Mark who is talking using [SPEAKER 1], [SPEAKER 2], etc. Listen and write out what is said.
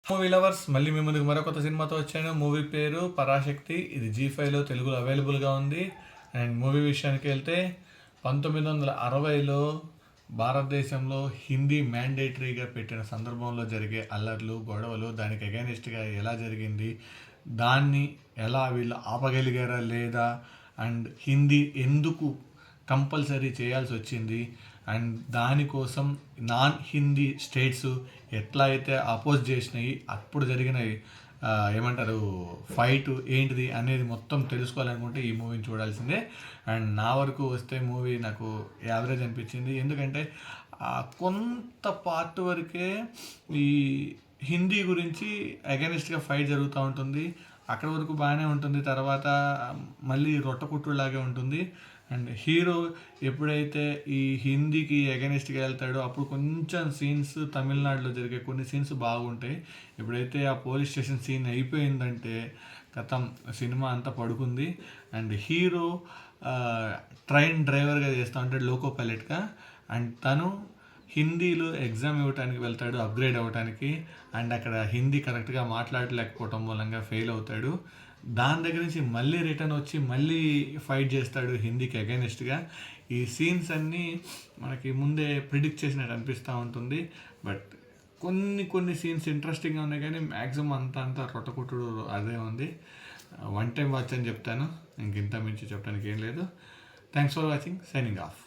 [SPEAKER 1] Movie lovers, మళ్ళీ మీ ముందుకు మరో కొత్త సినిమాతో వచ్చాను. మూవీ పేరు పరాశక్తి. ఇది జీ5లో తెలుగులో అవైలబుల్గా ఉంది. అండ్ మూవీ విషయానికి వెళ్తే 1960లో భారతదేశంలో హిందీ మ్యాండేటరీగా పెట్టిన సందర్భంలో జరిగే అల్లర్లు, గొడవలు, దానికి అగైనిస్ట్గా ఎలా జరిగింది, దాన్ని ఎలా వీళ్ళు ఆపగలిగారా లేదా, అండ్ హిందీ ఎందుకు కంపల్సరీ చేయాల్సి వచ్చింది, అండ్ దానికోసం నాన్ హిందీ స్టేట్స్ ఎట్లా అయితే అపోజ్ చేసినాయి, అప్పుడు జరిగిన ఏమంటారు ఫైట్ ఏంటిది అనేది మొత్తం తెలుసుకోవాలనుకుంటే ఈ మూవీని చూడాల్సిందే. అండ్ నా వరకు వస్తే మూవీ నాకు యావరేజ్ అనిపించింది. ఎందుకంటే కొంత పార్ట్ వరకే ఈ హిందీ గురించి అగైనిస్ట్గా ఫైట్ జరుగుతూ ఉంటుంది. అక్కడ వరకు బాగానే ఉంటుంది. తర్వాత మళ్ళీ రొట్టకుట్టులాగే ఉంటుంది. అండ్ హీరో ఎప్పుడైతే ఈ హిందీకి అగైనిస్ట్గా వెళ్తాడో అప్పుడు కొంచెం సీన్స్ తమిళనాడులో జరిగే కొన్ని సీన్స్ బాగుంటాయి. ఎప్పుడైతే ఆ పోలీస్ స్టేషన్ సీన్ అయిపోయిందంటే కథం సినిమా అంతా పడుకుంది. అండ్ హీరో ట్రైన్ డ్రైవర్గా చేస్తూ ఉంటాడు, లోకో పైలట్గా. అండ్ తను హిందీలో ఎగ్జామ్ ఇవ్వడానికి వెళ్తాడు అప్గ్రేడ్ అవ్వడానికి. అండ్ అక్కడ హిందీ కరెక్ట్గా మాట్లాడలేకపోవటం మూలంగా ఫెయిల్ అవుతాడు. దాని దగ్గర నుంచి మళ్ళీ రిటర్న్ వచ్చి మళ్ళీ ఫైట్ చేస్తాడు హిందీకి అగైనిస్ట్గా. ఈ సీన్స్ అన్నీ మనకి ముందే ప్రిడిక్ట్ చేసినట్టు అనిపిస్తూ ఉంటుంది. బట్ కొన్ని సీన్స్ ఇంట్రెస్టింగ్గా ఉన్నాయి, కానీ మ్యాక్సిమం అంతా రొట్టకుట్టుడు అదే ఉంది. వన్ టైం వాచ్ అని చెప్తాను, ఇంత మించి చెప్పడానికి ఏం లేదు. Thanks for watching. Signing off.